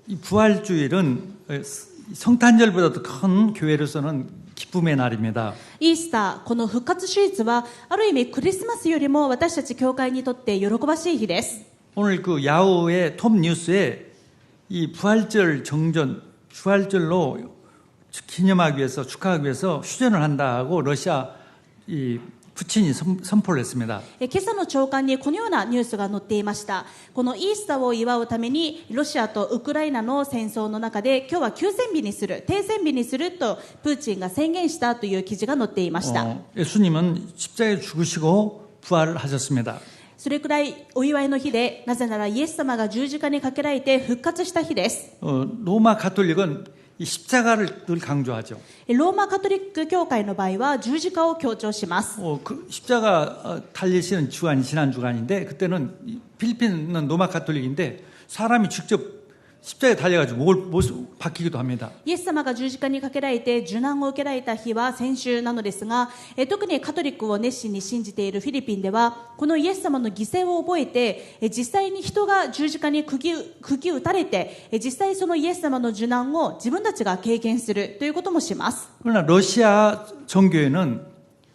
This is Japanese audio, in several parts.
이 부활주일은 성탄절보다도 큰 교회로서는 기쁨의 날입니다. イースター、この復活主日はある意味クリスマスよりも私たち教会にとって喜ばしい日です。 오늘 그 야후의 톱 뉴스에 이 부활절 정전, 부활절로 기념하기 위해서 축하하기 위해서 휴전을 한다고 러시아 이 푸틴이 선포를 했습니다. 今朝の朝刊にこのようなニュースが載っていました。このイースターを祝うためにロシアとウクライナの戦争の中で今日は休戦日にする、停戦日にするとプーチンが宣言したという記事が載っていました。 예수님은 십자가에 죽으시고 부활하셨습니다. それくらいお祝いの日で、なぜならイエス様が十字架にかけられて復活した日です。 로마 가톨릭은 이 십자가를 늘 강조하죠. ローマカトリック教会の場合は十字架を強調します。 그 십자가 달리시는 주간이 지난 주간인데 그때는 필리핀은 로마 가톨릭인데 사람이 직접 십자가에 달려가지고 목을 박히기도 합니다. イエス様が十字架にかけられて受難を受けられた日は先週なのですが、特にカトリックを熱心に信じているフィリピンではこのイエス様の犠牲を覚えて、実際に人が十字架に釘打たれて、実際そのイエス様の受難を自分たちが経験するということもします。 그러나 러시아 종교에는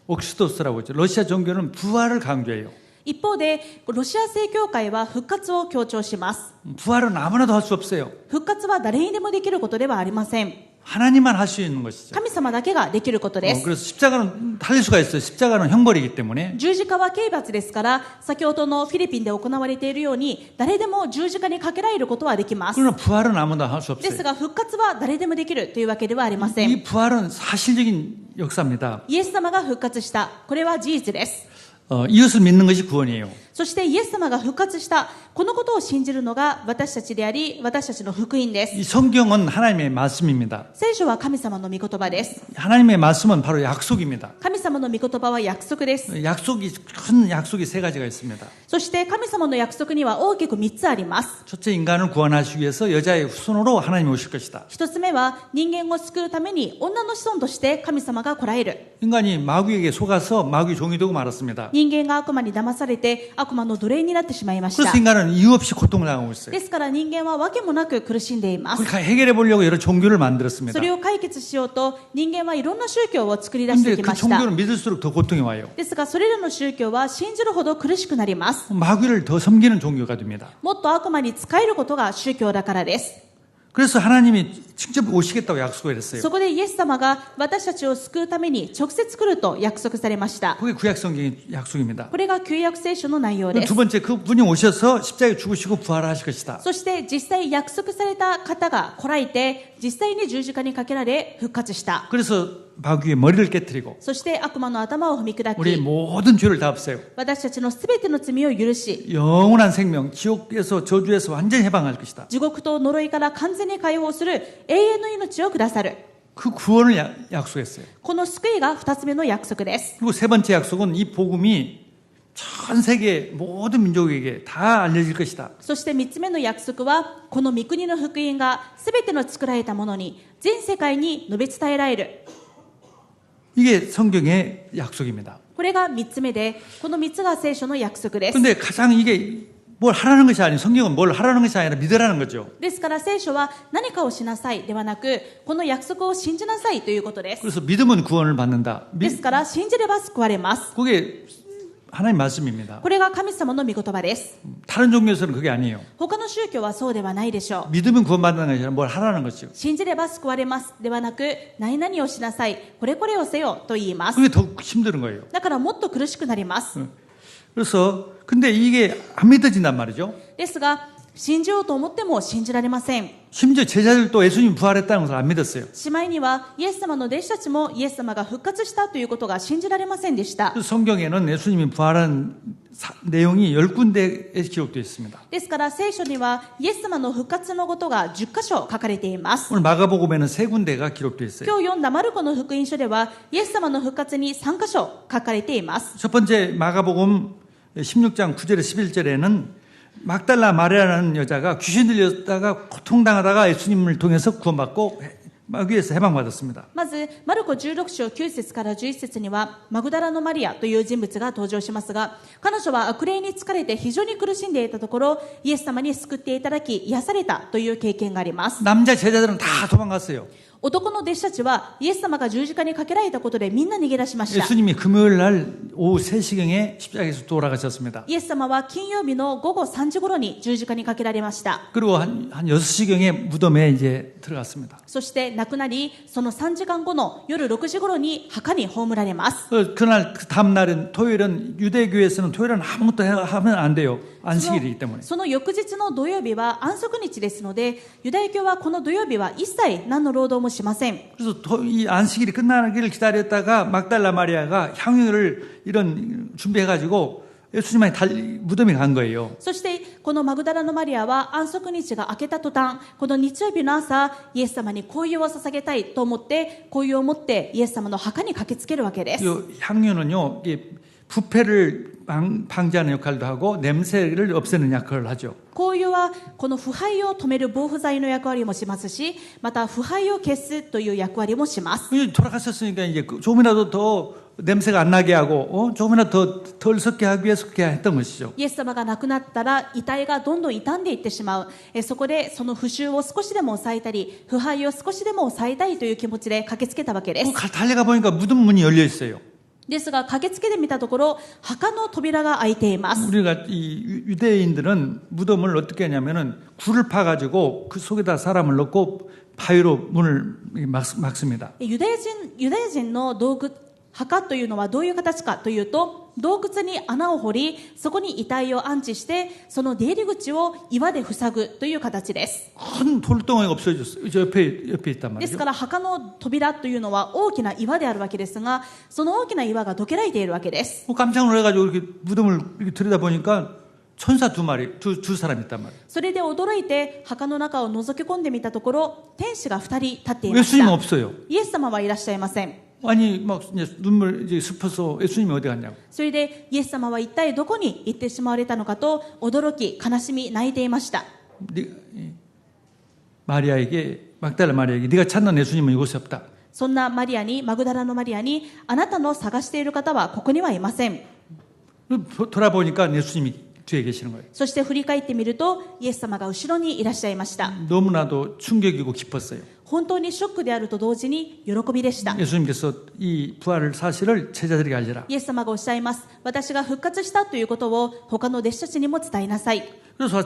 옥시토스라고 했죠. 러시아 종교는 부활을 강조해요. 一方でロシア正教会は復活を強調します。 부활은 아무나도 할 수 없어요. 復活は誰にでもできることではありません。 하나님만 할 수 있는 것이죠. 神様だけができることです。 그래서 십자가는 달릴 수가 있어요. 십자가는 형벌이기 때문에. 十字架は刑罰ですから、先ほどのフィリピンで行われているように誰でも十字架にかけられることはできます。 그러나 부활은 아무나 할 수 です 없어요. が復活は誰でもできるというわけではありません。 이 부활은 사실적인 역사입니다. イエス様が復活した、これは事実です。 이웃을 믿는 것이 구원이에요. そしてイエス様が復活した、このことを信じるのが私たちであり、私たちの福音です。 이 성경은 하나님의 말씀입니다. 聖書は神様の御言葉です。 하나님의 말씀은 바로 약속입니다. 神様の御言葉は約束です。 큰 약속이 세 가지가 있습니다. そして神様の約束には大きく3つあります。 첫째, 인간을 구원하시기 위해서 여자의 후손으로 하나님이 오실 것이다. 1つ目は人間を救うために女の子孫として神様が来られる。 인간이 마귀에게 속아서 마귀 종이 되고 말았습니다. 人間が悪魔に騙されて悪魔の奴隷になってしまいました。 그래서 인간은 이유 없이 고통을 당하고 있어요. ですから人間は訳もなく苦しんでいます。 그걸 해결해 보려고 여러 종교를 만들었습니다. それを解決しようと人間はいろんな宗教を作り出して 근데 き 그 ました。 종교를 믿을수록 더 고통이 와요. ですがそれらの宗教は信じるほど苦しくなります。 마귀를 더 섬기는 종교가 됩니다. もっと悪魔に仕えることが宗教だからです。 그래서 하나님이 직접 오시겠다고 약속을 했어요. そこでイエス様が私たちを救うために直接来ると約束されました。 그게 구약 성경의 약속입니다. これが旧約聖書の内容です。 두 번째, 그분이 오셔서 십자가에 죽으시고 부활하실 것이다. そして実際約束された方が来られて実際に十字架にかけられ復活した。 그래서 마귀의 머리를 깨뜨리고 そして悪魔の頭を踏み砕 우리 き 모든 죄를 다 없애요. 私たちのすべての罪を許し 영원한 생명, 지옥에서 저주에서 완전히 해방할 것이다. 地獄と呪いから完全に解放する永遠の命をくださる。 그 구원을 약속했어요. この救いが2つ目の約束です。 그리고 세 번째 약속은 이 복음이 전 세계 모든 민족에게 다 알려질 것이다. そして3つ目の約束はこの御国の福音がすべての作られたものに全世界に述べ伝えられる。 이게 성경의 약속입니다. これが3つ目で、この3つが聖書の約束です。 근데 가장 이게 뭘 하라는 것이 아니고 성경은 뭘 하라는 것이 아니라 믿으라는 거죠. ですから聖書は何かをしなさいではなく、この約束を信じなさいということです。 그래서 믿으면 구원을 받는다. ですから信じれば救われます。 그게 하나님 말씀입니다. これが神様の御言葉です。 다른 종교에서는 그게 아니에요. 他の宗教はそうではないでしょう。 믿으면 구원받는 것이 아니라 뭘 하라는 것이죠. 信じれば救われますではなく、何々をしなさい、これこれをせよと言います。 그게 더 힘든 거예요. だからもっと苦しくなります。 그래서 근데 이게 안 믿어진단 말이죠. ですが、信じようと思っても信じられません。 심지어 제자들도 예수님 부활했다는 것을 안 믿었어요. しまいにはイエス様の弟子たちもイエス様が復活したということが信じられませんでした。 그래서 성경에는 예수님이 부활한 내용이 10군데에 기록되어 있습니다. ですから聖書にはイエス様の復活のことが10箇所書かれています。 오늘 마가복음에는 3군데가 기록되어 있어요. 今日読んだマルコの福音書ではイエス様の復活に3箇所書かれています。 첫 번째 마가복음 16장 9절에 11절에는 막달라 마리아라는 여자가 귀신 들렸다가 고통당하다가 예수님을 통해서 구원받고 마귀에서 해방받았습니다. まずマルコ16章9節から11節にはマグダラのマリアという人物が登場しますが、彼女は悪霊に疲れて非常に苦しんでいたところ、イエス様に救っていただき癒されたという経験があります。 남자 제자들은 다 도망갔어요. 男の弟子たちはイエス様が十字架にかけられたことでみんな逃げ出しました。 예수님이 금요일 날 오후 3시경에 십자가에서 돌아가셨습니다. イエス様は金曜日の午後3時頃に十字架にかけられました。 그리고 한 6시경에 무덤에 이제 들어갔습니다. そして亡くなり、その3時間後の夜6時頃に墓に葬られます。 그날 그 다음 날은 토요일은 유대교에서는 토요일은 아무것도 하면 안 돼요. 안식일이기 때문에. その翌日の土曜日は安息日ですので、ユダヤ教はこの土曜日は一切何の労働もしません。 그래서 이 안식일이 끝나기를 기다렸다가 막달라 마리아가 향유를 이런 준비해가지고 예수님한테 무덤에 간 거예요. そしてこのマグダラのマリアは安息日が明けた途端、この日曜日の朝、イエス様に香油を捧げたいと思って香油を持ってイエス様の墓に駆けつけるわけです。 이 향유는요, 이게 부패를 방지하는 역할도 하고 냄새를 없애는 역할을 하죠. 香油はこの腐敗を止める防腐剤の役割もしますし、また腐敗を消すという役割もします。 돌아가셨으니까 이제 조금이라도 더 냄새가 안 나게 하고 조금이라도 덜 섞게 하기 위해서 그렇게 했던 것이죠. イエス様が亡くなったら遺体がどんどん傷んでいってしまう。そこでその腐臭を少しでも抑えたり、腐敗を少しでも抑えたいという気持ちで駆けつけたわけです。 달려가 보니까 무덤 문이 열려 있어요. ですが駆けつけてみたところ、墓の扉が開いています。 우리가 이 유대인들은 무덤을 어떻게 하냐면은 굴을 파가지고 그 속에다 사람을 넣고 바위로 문을 막습니다. ユダヤ人の墓というのはどういう形かというと、洞窟に穴を掘り、そこに遺体を安置して、その出入り口を岩で塞ぐという形です。 큰 돌덩이가 없어졌어요. 저 옆에 있단 です 말이죠. から墓の扉というのは大きな岩であるわけですが、その大きな岩がどけられているわけです。 깜짝 놀라가지고 이렇게 무덤을 이렇게 들여다보니까 천사 두 사람 있단 말이에요. それで驚いて墓の中を覗き込んでみたところ、天使が2人立っていまし 예수님은 た。 없어요. イエス様はいらっしゃいません。 아니 막 이제 눈물 이제 습해서 예수님이 어디 갔냐고. それでイエス様は一体どこに行ってしまわれたのかと驚き、悲しみ、泣いていました。 마리아에게 막달라 마리아에게 네가 찾는 예수님은 이곳에 없다. そんなマリアに、マグダラのマリアに、あなたの探している方はここにはいません。 돌아보니까 예수님이 뒤에 계시는 거예요. そして振り返ってみると、イエス様が後ろにいらっしゃいました。 너무나도 충격이고 기뻤어요. 本当にショックであると同時に喜びでした。 예수님께서 이 부활을 사실을 제자들에게 알려라. イエス様がおっしゃいます。私が復活したということを他の弟子たちにも伝えなさい。 그래서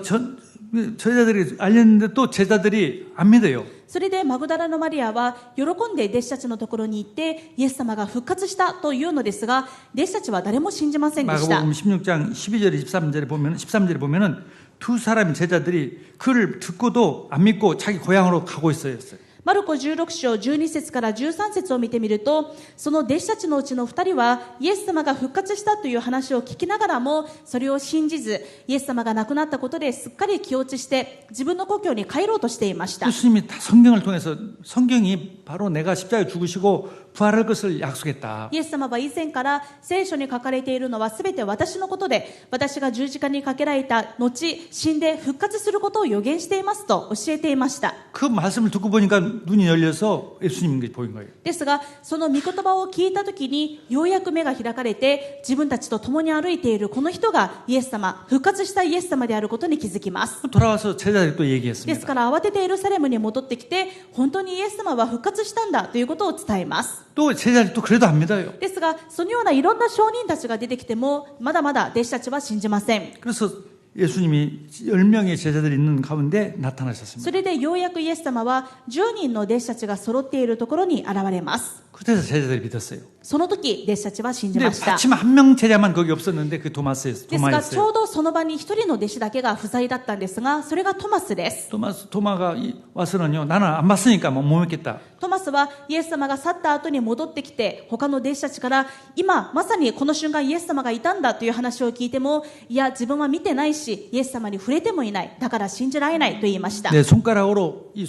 제자들이 알렸는데 또 제자들이 안 믿어요. それでマグダラのマリアは喜んで弟子たちのところに行ってイエス様が復活したというのですが、弟子たちは誰も信じませんでした。 마가복음 16장 12절 13절에 보면은 두 사람의 제자들이 그를 듣고도 안 믿고 자기 고향으로 가고 있어요. マルコ16章12節から13節を見てみると、その弟子たちのうちの2人はイエス様が復活したという話を聞きながらもそれを信じず、イエス様が亡くなったことですっかり気落ちして自分の故郷に帰ろうとしていました。 예수님이 다 성경을 통해서 성경이 바로 내가 십자가에 죽으시고 부활할 것을 약속했다. イエス様は以前から聖書に書かれているのは全て私のことで、私が十字架にかけられた後死んで復活することを予言していますと教えていました。 그 말씀을 듣고 보니까 눈이 열려서 예수님이 보인 거예요. ですがその御言葉を聞いたときにようやく目が開かれて、自分たちと共に歩いているこの人がイエス様、復活したイエス様であることに気づきます。 돌아와서 제자들이 또 です 얘기했습니다. から慌ててエルサレムに戻ってきて、本当にイエス様は復活したんだということを伝えます。 또 제자들이 또 그래도 안 믿어요. ですがそのようないろんな証人たちが出てきてもまだまだ弟子たちは信じません。 그래서 예수님이 10명의 제자들이 있는 가운데 나타나셨습니다. それでようやくイエス様は10人の弟子たちが揃っているところに現れます。 그때서 제자들이 믿었어요. その時弟子たちは信じ 근데 ました。 마침 한 명 제자만 거기 없었는데 그ですがちょ 도마였어요. うどその場に一人の弟子だけが不在だったんですが、それがトマスです。 도마가 와서는요, 나는 안 봤으니까 못 믿겠다. トマスはイエス様が去った後に戻ってきて、他の弟子たちから今まさにこの瞬間イエス様がいたんだという話を聞いても、いや自分は見てないしイエス様に触れてもいない、だから信じられないと言いました。 내 손가락으로 이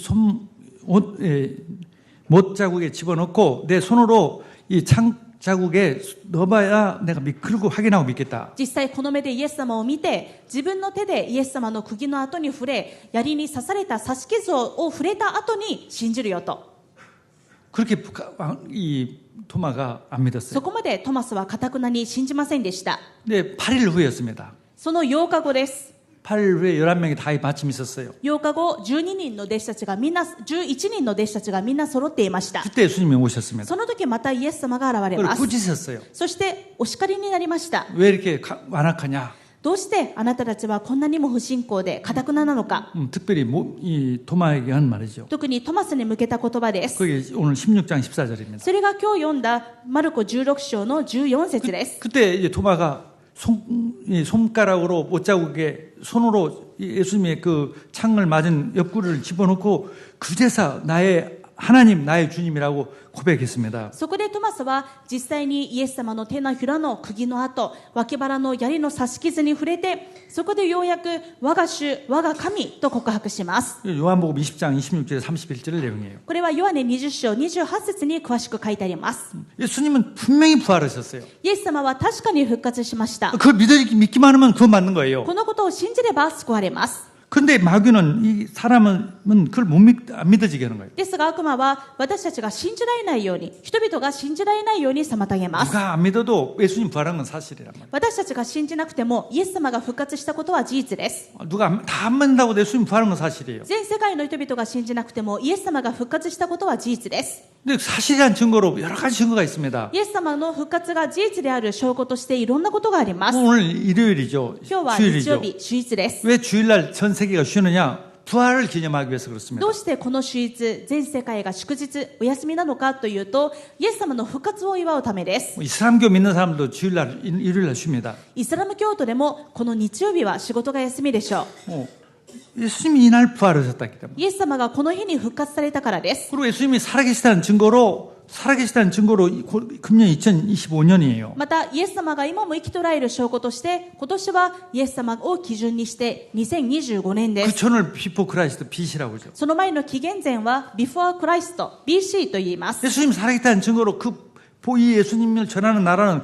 못 자국에 집어넣고 내 손으로 이 창 자국에 넣어봐야 내가 그리고 확인하고 믿겠다. 実際この目でイエス様を見て、自分の手でイエス様の釘の跡に触れ、槍に刺された刺し傷を触れた後に信じるよと。 그렇게 이 토마가 안 믿었어요. そこまでトマスは堅くなに信じませんでした。 근데 8일 후였습니다. その8日後です。 8일 후에 11명이 다 마침 있었어요. 8日後、12人の弟子たちがみんな、11人の弟子たちがみんな揃っていました。 그때 예수님이 오셨습니다. その時またイエス様が現れ 그걸 ます。 꾸짖었어요. そしてお叱りになりました。 왜 이렇게 완악하냐? どうしてあなたたちはこんなにも不信仰で堅くななのか。 특별히 이 토마에게 한 말이죠. 特にトマスに向けた言葉です。 그게 오늘 16장 14절입니다. それが今日読んだマルコ16章の14節です。 그때 이제 토마가 손가락으로 못자국에 손으로 예수님의 그 창을 맞은 옆구리를 집어넣고 그제서 나의 하나님, 나의 주님이라고 고백했습니다. そこでトマスは実際にイエス様の手のひらの釘の跡、脇腹の槍の刺し傷に触れて、そこでようやく我が主、我が神と告白します。 요한복음 20장 26절에 31절 내용이에요. これはヨハネ20章28節に詳しく書いてあります。 예수님은 분명히 부활하셨어요. イエス様は確かに復活しました。 그걸 믿기만 하면 그거 맞는 거예요. このことを信じれば救われます。 근데 마귀는 이 사람은 그걸 안 믿어지게 하는 거예요. ですが悪魔は私たちが信じられないように、人々が信じられないように妨げます。 누가 안 믿어도 예수님 부활한 건 사실이란 말이에요. 私たちが信じなくてもイエス様が復活したことは事実です。 누가 다 안 믿는다고 예수님 부활한 건 사실이에요. 全世界の人々が信じなくてもイエス様が復活したことは事実です。 근데 사실이란 증거로 여러 가지 증거가 있습니다. イエス様の復活が事実である証拠としていろんなことがあります。 오늘 일요일이죠. 今日は日曜 주일이죠. 日、主日です。 왜 주일날 전 세계가 쉬느냐? 부활을 기념하기 위해서 그렇습니다. どうしてこの主日、全世界が祝日、お休みなのかというと、イエス様の復活を祝うためです。 이슬람교 믿는 사람도 주일날, 일요일날 쉽니다. イスラム教徒でもこの日曜日は仕事が休みでしょう。 예수님이 이날 부활하셨다기 때문에. イエス様がこの日に復活されたからです。 그리고 예수님이 살아계시다는 증거로 금년 2025년이에요. またイエス様が今も生きとられる証拠として、今年はイエス様を基準にして2025年で 그 す。 전을 비포 크라이스트 BC라고 하죠. その前の紀元前は Before Christ BC と言います。 예수님 살아계시다는 증거로 이 예수님을 전하는 나라는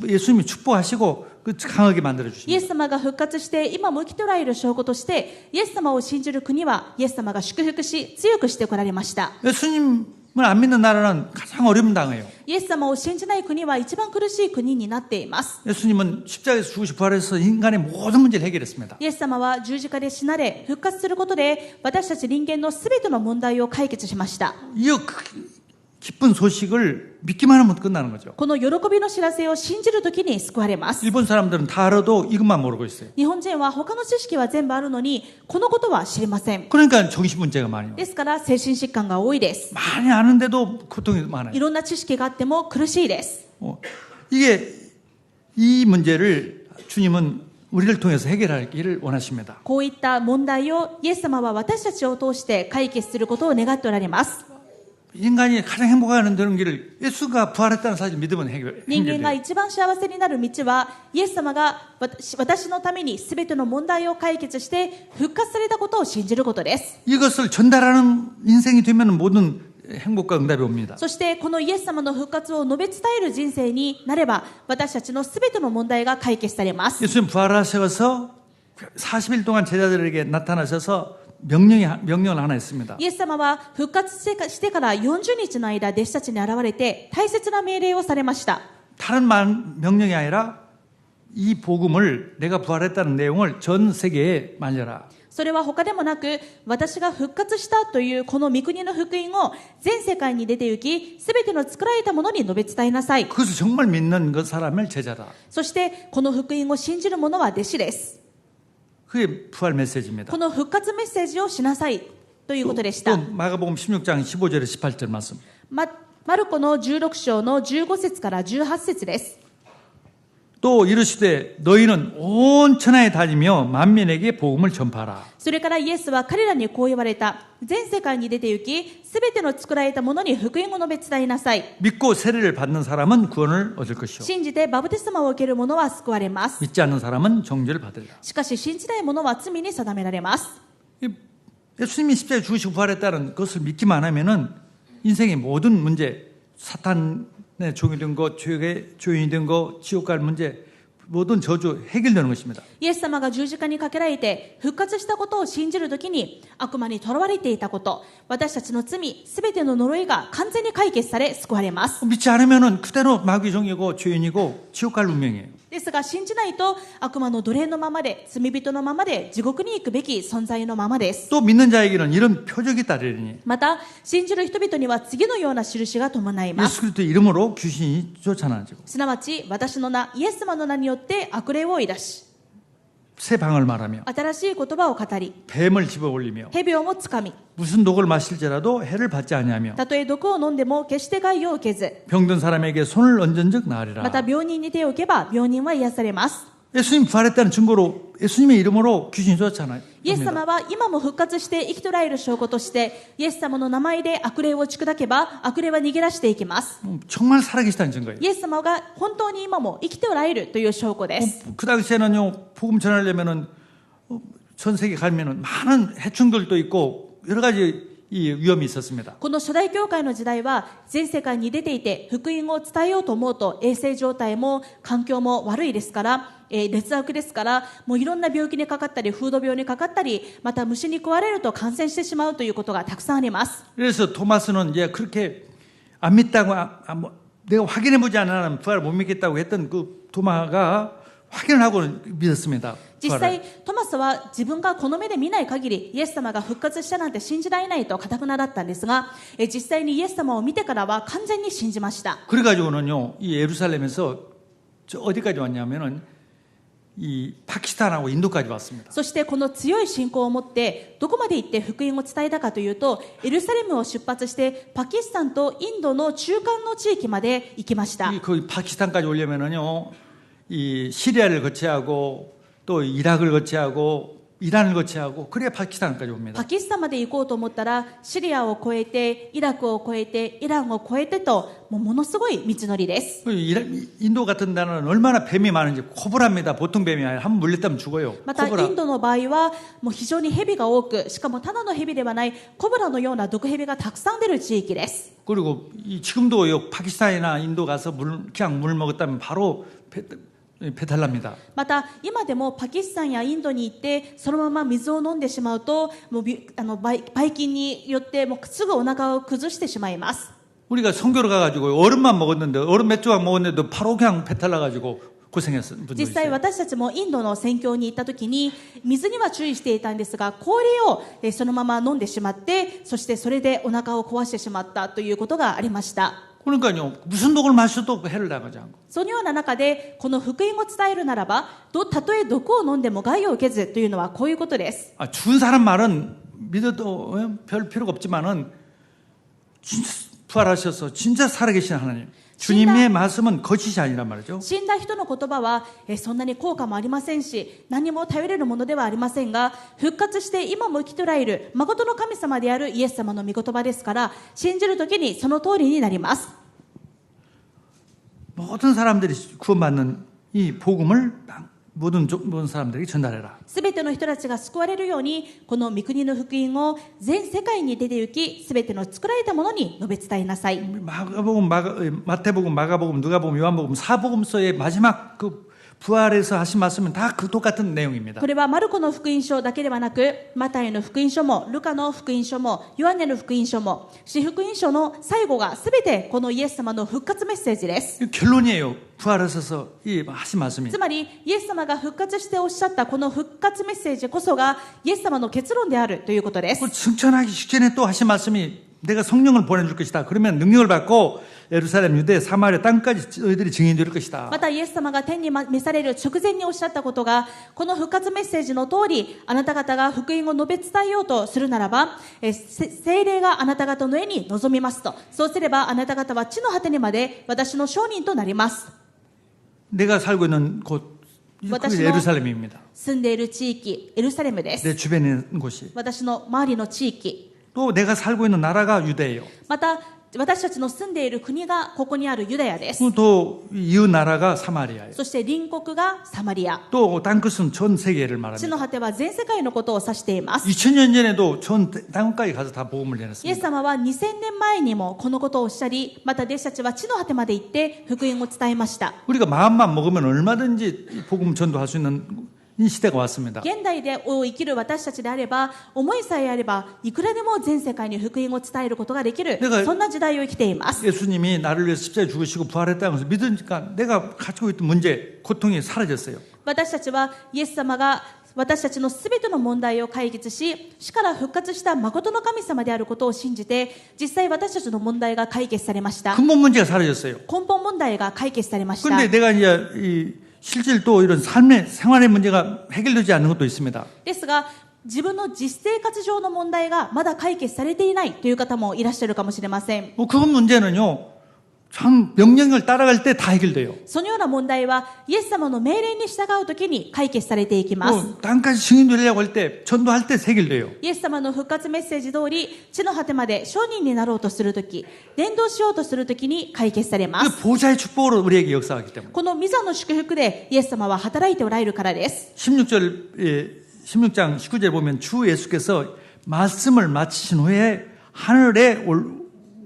예수님이 축복하시고 강하게 만들어 イエ 주십니다. ス様が復活して今も生きとられる証拠として、イエス様を信じる国はイエス様が祝福し強くしてこられました。 예수님을 안 믿는 나라는 가장 어려움 당해요. イエス様を信じない国は一番苦しい国になっています。 예수님은 십자가에서 죽으시고 부활해서 인간의 모든 문제를 해결했습니다. イエス様は十字架で死なれ復活することで私たち人間のすべての問題を解決しました。 이 기쁜 소식을 믿기만 하면 끝나는 거죠. この喜びの知らせを信じるときに救われます。 일본 사람들은 다 알아도 이것만 모르고 있어요. 日本人は他の知識は全部あるのにこのことは知りません。 그러니까 정신 문제가 많이 와요. ですから精神疾患が多いです。 많이 아는데도 고통이 많아요. いろんな知識があっても苦しいです。 이 문제를 주님은 우리를 통해서 해결하기를 원하십니다. こういった問題をイエス様は私たちを通して解決することを願っておられます。 인간이 가장 행복하는 길을 예수가 부활했다는 사실을 믿으면 人間が 해결돼요. 一番幸せになる道はイエス様が私のために全ての問題を解決して復活されたことを信じることです。 이것을 전달하는 인생이 되면 모든 행복과 응답이 옵니다. そしてこのイエス様の復活を述べ伝える人生になれば私たちの全ての問題が解決されます。 예수님 부활하셔서 40일 동안 제자들에게 나타나셔서 명령을 하나 했습니다. イエス様は復活してから40日の間弟子たちに現れて大切な命令をされました。 다른 명령이 아니라 이 복음을 내가 부활했다는 내용을 전 세계에 말려라. それは他でもなく私が復活したというこの御国の福音を全世界に出て行き全ての作られたものに述べ伝えなさい。 그것을 정말 믿는 그 사람을 제자다. そしてこの福音を信じる者は弟子です。 그게 부활 메시지입니다. この復活メッセージをしなさいということでし 또 た。 마가복음 16장 15절에 18절 말씀. マルコの16章の15節から18節です。 또 이르시되 너희는 온 천하에 다니며 만민에게 복음을 전파하라. それからイエスは彼らにこう言われた。全世界に出て行き、すべての作られたものに福音を述べ伝えなさい。 믿고 세례를 받는 사람은 구원을 얻을 것이요 信じてバプテスマを受ける者は救われます。 믿지 않는 사람은 정죄를 받으리라. しかし信じない者は罪に定められます。 예수님이 십자가에 죽으시고 부활했다는 것을 믿기만 하면은 인생의 모든 문제, 사탄의 종이 된 것, 죄의 조인이 된 것, 지옥 갈 문제 모든 저주 해결되는 것입니다. イエス様が十字架にかけられて復活したことを信じるときに悪魔に囚われていたこと、私たちの罪、すべての呪いが完全に解決され救われます。 믿지 않으면은 그대로 마귀종이고 죄인이고 지옥 갈 운명이에요. ですが信じないと悪魔の奴隷のままで罪人のままで地獄に行くべき存在のままです。 또 믿는 자에게는 이런 표적이 따르리니 また信じる人々には次のような印が伴います。 예수 그리스도의 이름으로 귀신이 쫓아나지고 すなわち私の名イエス様の名によって悪霊を追い出し 새 방을 말하며 新しい言葉を語り 뱀을 집어올리며 蛇をもつかみ 무슨 독을 마실지라도 해를 받지 아니하며 たとえ毒を飲んでも決して害を受けず 병든 사람에게 손을 얹은즉 ま 나으리라. た病人に手を置けば病人は癒されます。 예수님 부활했다는 증거로 예수님의 이름으로 귀신이 쫓아나요. イエス様は今も復活して生きとられる証拠としてイエス様の名前で悪霊を打ち砕けば悪霊は逃げ出していきます。 정말 살아계시다는 증거예요. イエス様が本当に今も生きておられるという証拠です。 그 당시에는요 복음 전하려면은 전 세계 가면은 많은 해충들도 있고 여러 가지 이 위험이 있었습니다. この初代教会の時代は全世界に出ていて福音を伝えようと思うと衛生状態も環境も悪いですから、劣悪ですからもういろんな病気にかかったり風土病にかかったりまた虫に食われると感染してしまうということがたくさんあります。 그래서 토마스는 이제 그렇게 안 믿다고 내가 확인해보지 않으면 부활을 못 믿겠다고 했던 그 토마가 확인을 하고 믿었습니다. 実 부활을. 際トマスは自分がこの目で見ない限りイエス様が復活したなんて信じられないと固くなだったんですが、実際にイエス様を見てからは完全に信じました。 그래가지고는요 이 예루살렘에서 저 어디까지 왔냐면은 이 파키스탄하고 인도까지 왔습니다. そしてこの強い信仰を持ってどこまで行って福音を伝えたかというとエルサレムを出発してパキスタンとインドの中間の地域まで行きました。 거기 파키스탄까지 오려면은요 이 시리아를 거쳐야 하고 또 이락을 거쳐야 하고 이란을 거쳐야 하고 그래야 파키스탄까지 옵니다. パキスタンまで行こうと思ったらシリアを越えてイラクを越えてイランを越えてとものすごい道のりです。 인도 같은 나라는 얼마나 뱀이 많은지 코브라입니다. 보통 뱀이 아니라 한번 물렸다면 죽어요. またイ 코브라. ンドの場合はもう非常に蛇が多くしかもただの蛇ではないコブラのような毒蛇がたくさん出る地域です。 그리고 지금도 파키스탄이나 인도 가서 그냥 물 먹었다면 바로 배탈 납니다. また今でもパキスタンやインドに行ってそのまま水を飲んでしまうともうばい菌によってもうすぐお腹を崩してしまいます。 우리가 선교를 가가지고 얼음만 먹었는데 얼음 몇 조각 먹었는데도 바로 그냥 배탈 나가지고 고생했던 분도 実際 있어요. 私たちもインドの宣教に行った時に水には注意していたんですが氷をそのまま飲んでしまってそしてそれでお腹を壊してしまったということがありました。 그러니까요 무슨 독을 마셔도 해를 당하지 않고 そのような中でこの福音を伝えるならばたとえ毒を飲んでも害を受けずというのはこういうことです。 죽은 사람 말은 믿어도 별 필요가 없지만은 진짜 부활하셔서 진짜 살아계신 하나님 주님의 말씀은 거짓이 아니란 말이죠. 死んだ人の言葉はそんなに効果もありませんし何も頼れるものではありませんが復活して今も生きとられる誠の神様であるイエス様の御言葉ですから信じるときにその通りになります。 모든 사람들이 구원받는 이 복음을 모든 사람들에게 전달해라. すべての人たちが救われるようにこの御国の福音を全世界に出て行きすべての作られたものに述べ伝えなさい。 마태복음, 마가복음, 누가복음, 요한복음 사복음서의 마지막 그 부활에서 하신 말씀은 다 그 똑같은 내용입니다. これはマルコの福音書だけではなくマタイの福音書もルカの福音書もヨハネの福音書も四福音書の最後がすべてこのイエス様の復活メッセージです。 결론이에요. 부활하셔서 이 하신 말씀이. つまりイエス様が復活しておっしゃったこの復活メッセージこそがイエス様の結論であるということです。 승천하기 직전에 또 하신 말씀이 내가 성령을 보내줄 것이다. 그러면 능력을 받고 예루살렘, 유대, 사마리아 땅까지 너희들이 증인이 될 것이다. またイエス様が天に召される直前におっしゃったことがこの復活メッセージの通りあなた方が福音を述べ伝えようとするならば聖霊があなた方の上に臨みますとそうすればあなた方は地の果てにまで私の証人となります。 내가 살고 있는 곳 그게 예루살렘입니다. 住んでいる地域エルサレムです。 내 주변에 있는 곳이. 私の周りの地域 또 내가 살고 있는 나라가 유대예요. また私たちの住んでいる国がここにあるユダヤです。 또 이웃 나라가 사마리아예요. そして隣国がサマリア。 또 딴 것은 전 세계를 地 말합니다. の果ては全世界のことを指しています。 2000년 전에도 전 땅까지 가서 다 복음을 イエス 전했습니다. 様は2000年前にもこのことをおっしゃり、また弟子たちは地の果てまで行って福音を伝えました。 우리가 마음만 먹으면 얼마든지 복음 전도할 수 있는 이 시대가 왔습니다. 現代でを生きる私たちであれば、思いさえあればいくらでも全世界に福音を伝えることができる、そんな時代を生きています。 예수님이 나를 위해서 십자가에 죽으시고 부활했다는 것을 믿으니까 내가 가지고 있던 문제, 고통이 사라졌어요. 私たちはイエス様が私たちのすべての問題を解決し、死から復活した誠の神様であることを信じて、実際私たちの問題が解決されました。 근본 문제가 사라졌어요. 根本問題が解決されました。 그런데 내가 이제 이 실질 또 이런 삶의 생활의 문제가 해결되지 않는 것도 있습니다. ですが、自分の実生活上の問題がまだ解決されていないという方もいらっしゃるかもしれません。 그 문제는요. 참 명령을 따라갈 때 다 해결돼요. そのような問題はイエス様の命令に従うときに解決されていきます。 땅까지 증인 되려고 할 때 전도할 때 해결돼요. イエス様の復活メッセージ通り、地の果てまで証人になろうとするとき、伝道しようとするときに解決されま 그 す。 보좌의 축복으로 우리에게 역사하기 때문에. この御座の祝福でイエス様は働いておられるからです。 16장 19절 보면 주 예수께서 말씀을 마치신 후에 하늘에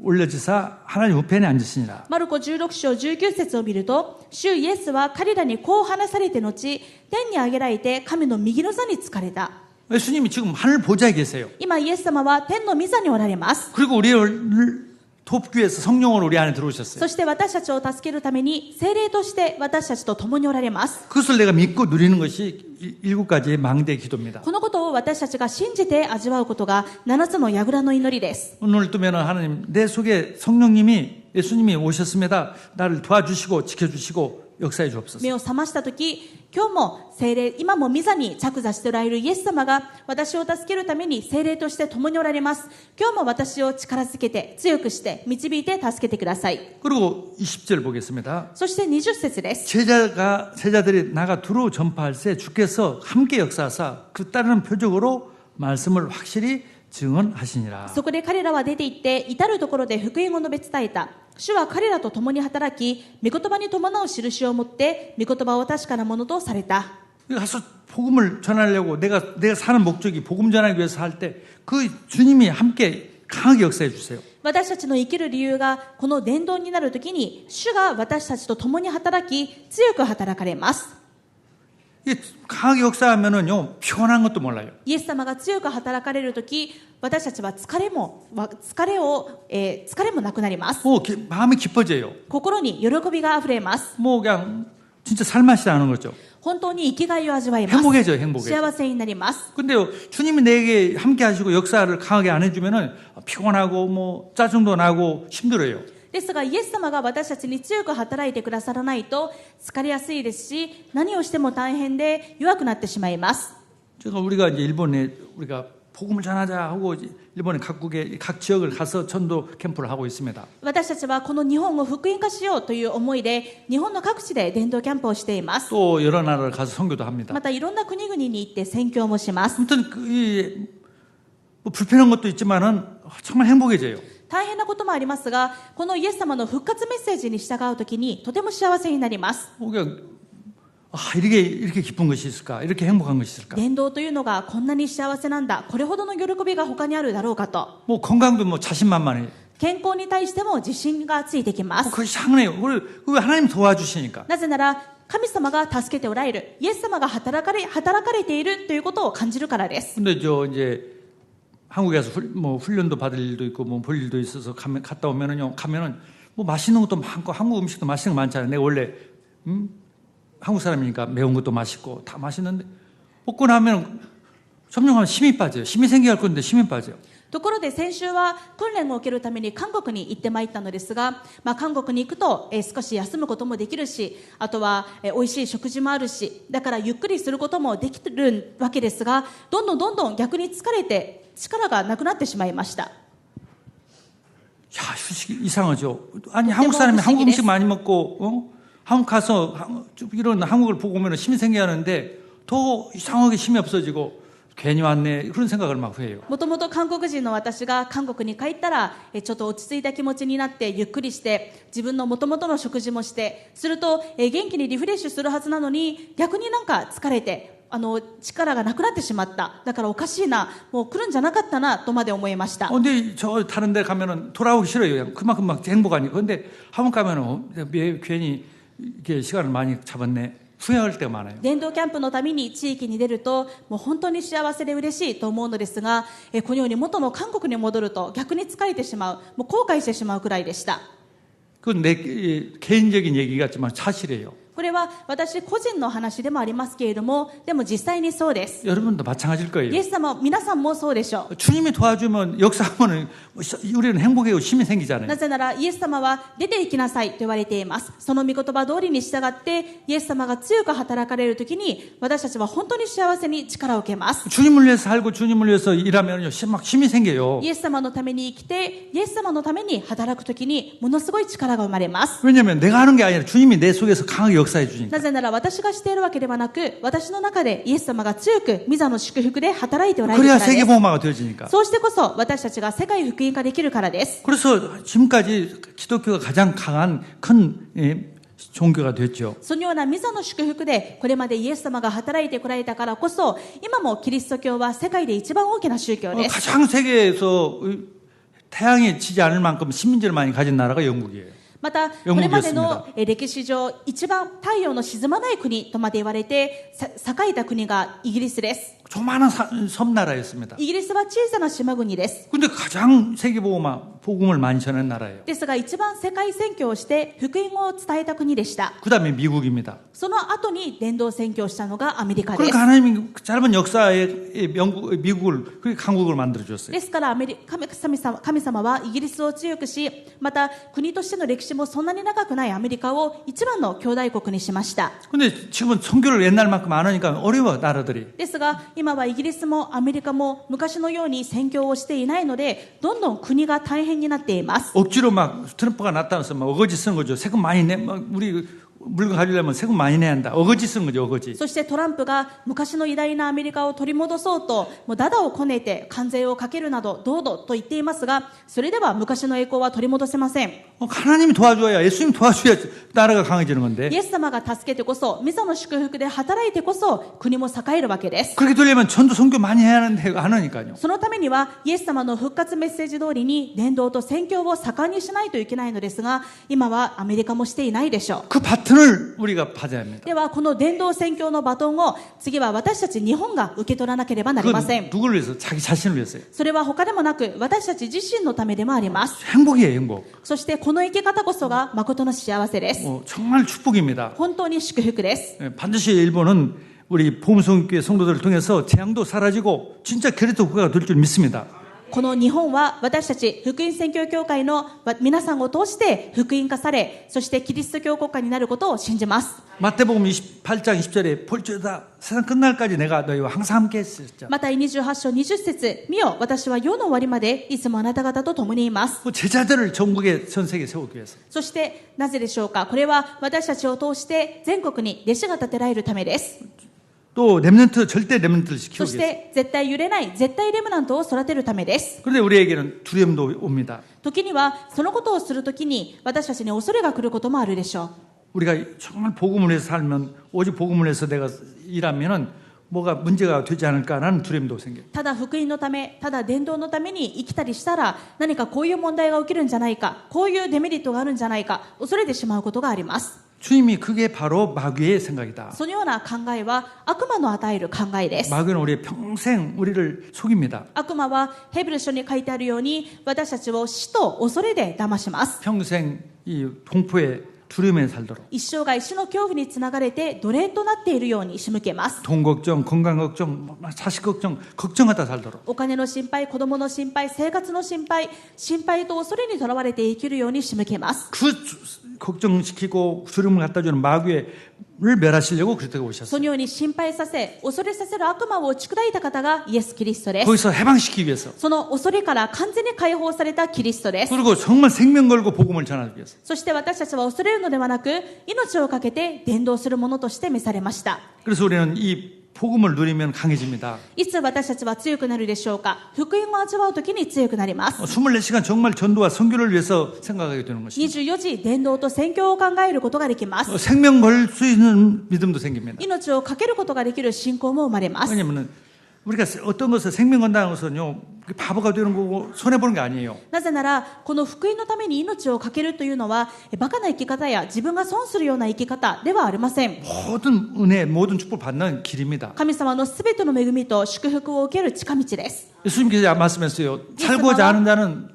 올려지사 하나님 우편에 앉으시니라. マルコ16章19節を見ると、主イエスは彼らにこう話されて後、天に上げられて神の右の座につかれた。 예수님이 지금 하늘 보좌에 계세요. 今イエス様は天の御座におられます。 그리고 우리를 돕기 위해서 성령을 우리 안에 들어오셨어요. そして私たちを助けるために聖霊として私たちと共におられます。 그것을 내가 믿고 누리는 것이 7가지의 망대의 기도입니다. このことを私たちが信じて味わうことが7つの櫓の祈りです。 오늘 뜨면 하나님 내 속에 성령님이 예수님이 오셨습니다. 나를 도와주시고 지켜주시고 역사해 주옵소서. 目を覚ましたとき、今日も聖霊、今も御座に着座しておられるイエス様が私を助けるために聖霊として共におられます。今日も私を力づけて、強くして、導いて助けてください。 그리고 20절 보겠습니다. そして20節です。 제자들이 나가 두루 전파할 때 주께서 함께 역사하사 그 따르는 표적으로 말씀을 확실히 증언하시니라. そこで彼らは出て行って、至るところで福音を述べ伝えた。主は彼らと共に働き、御言葉に伴う印を持って、御言葉を確かなものとされた。 가서 복음을 전하려고 내가 사는 목적이 복음 전하기 위해서 할 때 그 주님이 함께 강하게 역사해 주세요. 私たちの生きる理由がこの伝道になるときに、主が私たちと共に働き、強く働かれます。 이게 강하게 역사하면은요 피곤한 것도 몰라요. イエス様が強く働かれるとき、私たちは疲れもなくなります。 마음이 깊어져요. 心に喜びがあふれます。 그냥 진짜 살맛이 나는 거죠. 本当に生きがいを味わいます。 행복해져요, 행복해. 幸せになります。 근데요, 주님이 내게 함께 하시고 역사를 강하게 안 해주면은 피곤하고 짜증도 나고 힘들어요. ですが、イエス様が私たちに強く働いてくださらないと疲れやすいですし、何をしても大変で弱くなってしまいます。 우리가 이제 일본에 우리가 복음을 전하자 하고 일본의 각국의 각 지역을 가서 전도 캠프를 하고 있습니다. 私たちはこの日本を福音化しようという思いで日本の各地で伝道キャンプをしています。 또 여러 나라를 가서 선교도 합니다. またいろんな国々に行って宣教もします。 아무튼 불편한 것도 있지만은 정말 행복해져요. 大変なこともありますが、このイエス様の復活メッセージに従うときにとても幸せになります。 이렇게 기쁜 것이 있을까? 이렇게 행복한 것이 있을까? 伝道というのがこんなに幸せなんだ、これほどの喜びが他にあるだろうかと。 건강도 자신만만해요. 健康に対しても自信がついてきます。 그게 이상해요. 왜 하나님 도와주시니까. なぜなら神様が助けておられる、イエス様が働かれているということを感じるからです。 근데 이제 한국에서 훈련도 받을 일도 있고 볼 일도 있어서 갔다 오면은 맛있는 것도 많고 한국 음식도 맛있는 거 많잖아요. 내가 원래 한국 사람이니까 매운 것도 맛있고 다 맛있는데 먹고 나면 점점 힘이 빠져요. 힘이 생겨야 할 건데 힘이 빠져요. ところで先週は訓練を受けるために韓国に行ってまいったのですが、韓国に行くと少し休むこともできるし、あとは美味しい食事もあるし、だからゆっくりすることもできるわけですが、どんどん逆に疲れて力がなくなってしまいました。 이상하죠. 아니 한국 사람이 한국 음식 많이 먹고 한국 가서 이런 한국을 보고 오면 힘이 생겨야 하는데 더 이상하게 힘이 없어지고 괜히 왔네 그런 생각을 막 해요. もともと韓国人の私が韓国に帰ったらちょっと落ち着いた気持ちになってゆっくりして自分のもともとの食事もしてすると元気にリフレッシュするはずなのに逆になんか疲れて力がなくなってしまった。だからおかしいな、もう来るんじゃなかったなとまで思いました。 근데 저 다른 데 가면은 돌아오기 싫어요. 그냥 그만큼 막 행복하니까. 근데 한번 가면은 왜 괜히 이게 시간을 많이 잡았네. 후회할 때가 많아요. 伝道キャンプのために地域に出るともう本当に幸せで嬉しいと思うのですが、このように元の韓国に戻ると逆に疲れてしまう、もう後悔してしまうくらいでした。 그건 내 개인적인 얘기 같지만 사실이에요. これは私個人の話でもありますけれども、でも実際にそうです。 여러분도 마찬가지일 거예요. イエス様、皆さんもそうでしょう。 주님이 도와주면 역사하면 우리는 행복해요. 힘이 생기잖아요. なぜならイエス様は出て行きなさいと言われています。その御言葉通りに従ってイエス様が強く働かれるときに私たちは本当に幸せに力を受けます。 주님을 위해서 살고 주님을 위해서 일하면요, 막 힘이 생겨요. イエス様のために生きてイエス様のために働くときにものすごい力が生まれます。 왜냐하면 내가 하는 게 아니라 주님이 내 속에서 강하게 역사해 주니까. なぜなら私がしているわけではなく私の中でイエス様が強く御座の祝福で働いておられる 그래야 からです。 세계복음화가 되어지니까. そうしてこそ私たちが世界福音化できるからです。 그래서 지금까지 기독교가 가장 강한 큰 종교가 됐죠. そのような御座の祝福でこれまでイエス様が働いてこられたからこそ今もキリスト教は世界で一番大きな宗教です。 가장 세계에서 태양이 지지 않을 만큼 식민지를 많이 가진 나라가 영국이에요. またこれまでの歴史上一番太陽の沈まない国とまで言われて栄えた国がイギリスです。 조그마한 섬나라였습니다. イギリスは小さな島国です。 근데 가장 복음을 많이 전한 나라예요. ですが一番世界宣教をして福音を伝えた国でした。 그다음에 미국입니다. その後に伝道宣教をしたのがアメリカです。 그러니까 하나님이 짧은 역사에 미국을 그렇게 강국을 만들어 줬어요. ですから神様はイギリスを強くし、また国としての歴史もそんなに長くないアメリカを一番の兄弟国にしました。 근데 지금은 선교를 옛날만큼 안 하니까 어려워 나라들이. ですが今はイギリスもアメリカも昔のように宣教をしていないのでどんどん国が大変になっています。 억지로 막 트럼프가 나타나서 막 어거지 쓰는 거죠. 세금 많이 내. 막 우리 물건 가지려면 세금 많이 내야 한다. 어거지 쓰는 거죠. 어거지. そしてトランプが昔の偉大なアメリカを取り戻そうともうダダをこねて関税をかけるなどどうぞと言っていますがそれでは昔の栄光は取り戻せません。 하나님이 도와줘야 예수님 도와줘야 나라가 강해지는 건데. イエス様が助けてこそ御座の祝福で働いてこそ国も栄えるわけです。 그렇게 되려면 전도 선교 많이 해야 하는데 안 하니까요. そのためにはイエス様の復活メッセージ通りに伝道と宣教を盛んにしないといけないのですが今はアメリカもしていないでしょう。 그 바튼을 우리가 받아야 합니다. ではこの伝道宣教のバトンを次は私たち日本が受け取らなければなりません。 그건 누구를 위해서? 자기 자신을 위해서요. それは他でもなく私たち自身のためでもあります。 행복이에요, 행복. そしてこの生き方こそが誠の幸せです。 정말 축복입니다. 本当に祝福です。 반드시 일본은 우리 보험성교회 성도들을 통해서 재앙도 사라지고 진짜 그리스도 국가가 될 줄 믿습니다. この日本は私たち福音宣教協会の皆さんを通して福音化されそしてキリスト教国家になることを信じます。 마태복음 28장 20절에 볼지어다 세상 끝날까지 내가 너희와 항상 함께 했었죠. また28章20節見よ私は世の終わりまでいつもあなた方と共にいます。 제자들을 전국에 전 세계에 세우기 위해서. そしてなぜでしょうか。これは私たちを通して全国に弟子が立てられるためです。 또 렘넌트 절대 렘넌트를 そ 키우기 し 위해서. て絶対揺れない絶対レムナントを育てるためです。 그런데 우리에게는 두려움도 옵니다. 時にはそのことをするときに私たちに恐れが来ることもあるでしょう。 우리가 정말 복음을 위해서 살면 오직 복음을 위해서 내가 일하면은 뭐가 문제가 되지 않을까라는 두려움도 생겨요. ただ福音のためただ伝道のために生きたりしたら何かこういう問題が起きるんじゃないかこういうデメリットがあるんじゃないか恐れてしまうことがあります。 주님이 그게 바로 마귀의 생각이다. そのような考えは悪魔の与える考えです。 마귀는 우리 평생 우리를 속입니다. 悪魔はヘブル書に書いてあるように私たちを死と恐れで騙します。 평생 이 공포에 두려움에 살도록. 一生涯死の恐怖につながれて奴隷となっているように仕向けます。 돈 걱정, 건강 걱정, 자식 걱정, 걱정하다 살도록. お金の心配、子供の心配、生活の心配、心配と恐れにとらわれて生きるように仕向けます。 그 걱정시키고 두려움을 갖다 주는 마귀를 멸하시려고 그렇게 そ 오셨어요. のように心配させ、恐れさせる悪魔を打ち砕いた方がイエス・キリストです。 거기서 해방시키기 위해서. その恐れから完全に解放されたキリストです。 그리고 정말 생명 걸고 복음을 전하기 위해서. そして私たちは恐れるのではなく、命を懸けて伝道するものとして召されました。 그래서 우리는 이 복음을 누리면 강해집니다. いつ私たちは強くなるでしょうか。福音を味わうときに強くなります。 24시간 정말 전도와 선교를 위해서 생각하게 되는 것입니다. 24時伝道と宣教を考えることができます。 생명 걸 수 있는 믿음도 생깁니다. 命を懸けることができる信仰も生まれます。 왜냐하면 우리가 어떤 것을 생명 건다는 것은요, 바보가 되는 거고 손해보는 게 아니에요. なぜならこの福音のために命を懸けるというのはバカな生き方や自分が損するような生き方ではありません。 모든 은혜, 모든 축복을 받는 길입니다. 神様のすべての恵みと祝福を受ける近道です。 예수님께서 말씀했어요. 살고자 하는 자는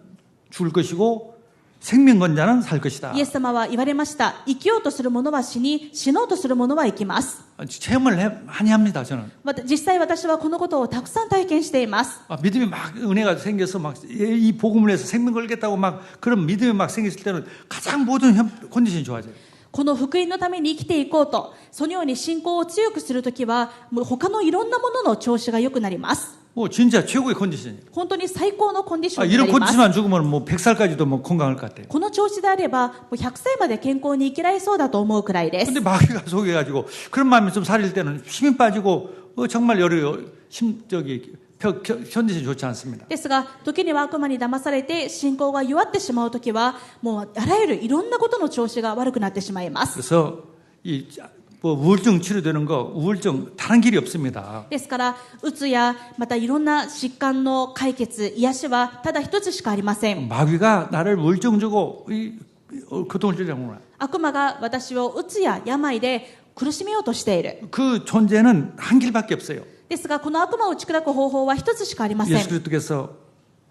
죽을 것이고 생명 건 자는 살 것이다. イエス様は言われました。生きようとする者は死に、死のうとする者は生きます。 체험을 많이 합니다. 저는. 実際私はこのことをたくさん体験しています。 믿음이 막 은혜가 생겨서 막 이 복음을 해서 생명 걸겠다고 막 그런 믿음이 막 생겼을 때는 가장 모든 컨디션이 좋아져요. この福音のために生きていこうと、そのように信仰を強くするときは、もう他のいろんなものの調子が良くなります。 진짜 최고의 컨디션이에요. 本当に最高のコンディションにな 이런 ります。 컨디션만 죽으면 뭐 100살까지도 뭐 건강할 것 같아요. この調子であれば、もう100歳まで健康に生きられそうだと思うくらいです。 근데 마귀가 속여가지고 그런 마음이 좀 살릴 때는 힘이 빠지고 정말 여러 컨디션이 좋지 않습니다. ですが、時には悪魔に騙されて信仰が弱ってしまうときは、もうあらゆるいろんなことの調子が悪くなってしまいます。 그래서 우울증 치료되는 거 우울증 다른 길이 없습니다. ですから、うつやまたいろんな疾患の解決、癒しはただ一つしかありません。 마귀가 나를 우울증 주고 고통을 주려구나. 悪魔が私をうつや病で苦しめようとしている。 그 존재는 한 길밖에 없어요. ですが、この悪魔を打ち砕く方法は一つしかありません。 예수 그리스도께서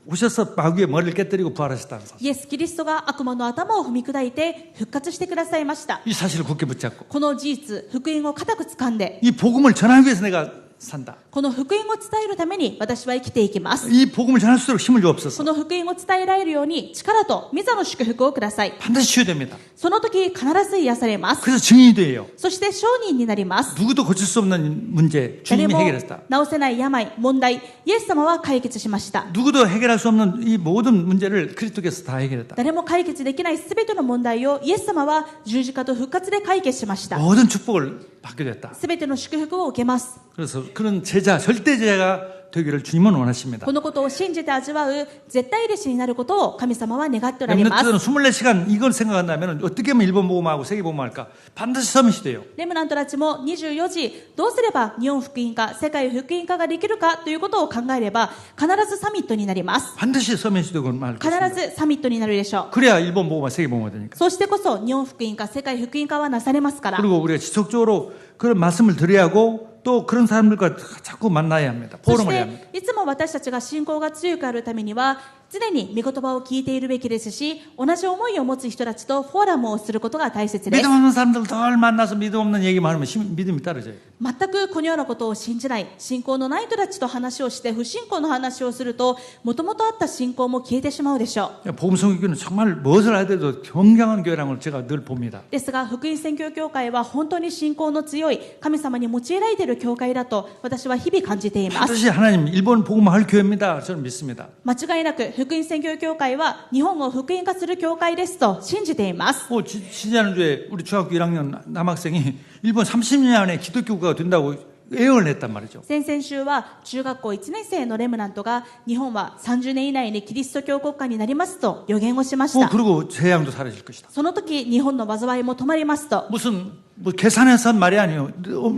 오셔서 마귀의 머리를 깨뜨리고 부활하셨다는 사실. イエス・キリストが悪魔の頭を踏み砕いて復活してくださいました。 이 사실을 굳게 붙잡고 この事実、福音を固く掴んで、 이 복음을 전하기 위해서 내가 산다. この福音を伝えるために私は生きていきます。 이 복음을 전할 수 있도록 힘을 こ 주옵소서. の福音を伝えられるように力と御座の祝福をください。 반드시 치유됩니다. その時必ず癒されます。 그래서 증인이 돼요. そして証人になります。 누구도 고칠 수 없는 문제 誰 주님이 も 해결했다. 治せない病、問題、イエス様は解決しました。 누구도 해결할 수 없는 이 모든 문제를 그리스도께서 다 해결했다. 誰も解決できないすべての問題をイエス様は十字架と復活で解決しました。 모든 축복을 받게 됐다. すべての祝福を受けます。 그래서 그런 제자, 절대 제자가 되기를 주님은 원하십니다. このことを信じて味わう絶対弟子になることを神様は願っておられます。 렘넌트들은 24시간 이걸 생각한다면 어떻게 하면 일본 복음하고 세계 복음을 할까? 반드시 서밋이 돼요. レムナントたちも24時どうすれば日本福音化、世界福音化ができるかということを考えれば必ずサミットになります。 반드시 서밋이 되고 말 必 것입니다. ずサミットになるでしょう。 그래야 일본 복음과 세계 복음이 되니까. そしてこそ日本福音化、世界福音化はなされますから。 그리고 우리가 지속적으로 그런 말씀을 드려야 하고 또 그런 사람들과 자꾸 만나야 합니다. そし 포럼을 해야 합니다. ていつも私たちが信仰が強くあるためには常に御言葉を聞いているべきですし、同じ思いを持つ人たちとフォーラムをすることが大切です。 믿음 없는 사람들 덜 만나서 믿음 없는 얘기만 하면 믿음이 떨어져요. 全くこのようなことを信じない信仰のない人たちと話をして不信仰の話をするともともとあった信仰も消えてしまうでしょう。 복음성교회는 정말 무엇을 하더라도 경량한 교회라는 걸 제가 늘 봅니다. ですが福音宣教協会は本当に信仰の強い神様に用いられている教会だと私は日々感じています。 반드시 하나님 일본 복음을 할 교회입니다. 저는 믿습니다. 間違いなく福音宣教協会は日本を福音化する教会ですと信じています。 지난주에 우리 중학교 1학년 남학생이 일본 30년 안에 기독교가 된다고 예언을 했단 말이죠. 先々週は中学校1年生のレムナントが日本は30年以内にキリスト教国家になりますと予言をしました。 그리고 재앙도 사라질 것이다. その時日本の災いも止まりますと。 무슨 계산해서 한 말이 아니에요.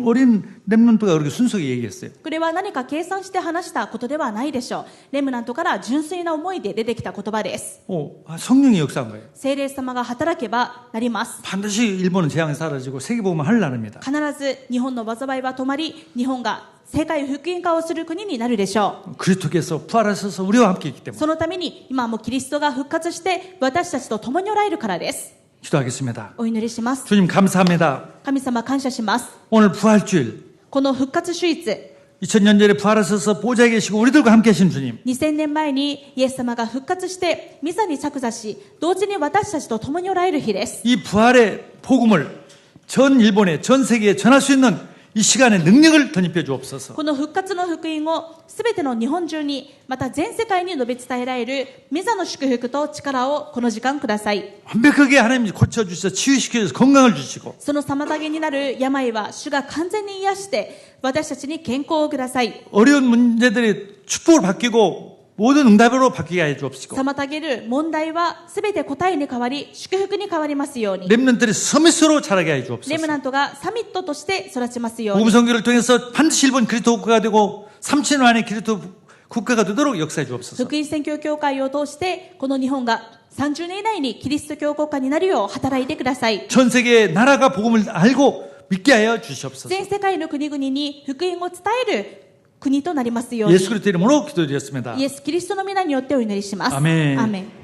어린 렘넌트가 그렇게 순수하게 얘기했어요. これは何か計算して話したことではないでしょう。レムナントから純粋な思いで出てきた言葉です。 성령이 역사한 거예요. 聖霊様が働けばなります。 반드시 일본은 재앙이 사라지고 세계복음을 할 나라입니다. 必ず日本の災いは止まり、日本が世界福音化をする国になるでしょう。 그리스도께서 부활하셔서 우리와 함께 있기 때문에 そのために今もキリストが復活して私たちと共におられるからです。 기도하겠습니다. お祈りします。 주님 감사합니다. 神様感謝します。 오늘 부활주일 この復活主日 2000년 전에 부활하셔서 보좌에 계시고 우리들과 함께 하신 주님, 2000年前にイエス様が復活して御座に着座し同時に私たちと共におられる日です。 이 부활의 복음을 전 일본에 전 세계에 전할 수 있는 이 시간에 능력을 덧입혀 주옵소서. この復活の福音をすべての日本中に、また全世界に述べ伝えられる御座の祝福と力をこの時間ください。 완벽하게 하나님이 고쳐주셔서 치유시켜서 건강을 주시고 その妨げになる病は主が完全に癒して私たちに健康をください。 어려운 문제들이 축복을 바뀌고 모든 응답으로 바뀌게 해 주옵시고 妨げる問題はすべて答えに変わり祝福に変わりますように。 렘넌트들이 서밋으로 자라게 해 レム 주옵소서. ナントがサミットとして育ちますように。 복음선교를 통해서 반드시 일본 그리스도 국가가 되고 3천 안의 그리스도 국가가 되도록 역사해 주옵소서. 福音宣教協会を通してこの日本が30年以内にキリスト教国家になるよう働いてください。 전 세계 나라가 복음을 알고 믿게 하여 주시옵소서. 全世界の国々に福音を伝える国となりますように。 예수 그리스도 이름으로 기도드렸습니다. イエス・キリストの皆によってお祈りします。アメンアメン。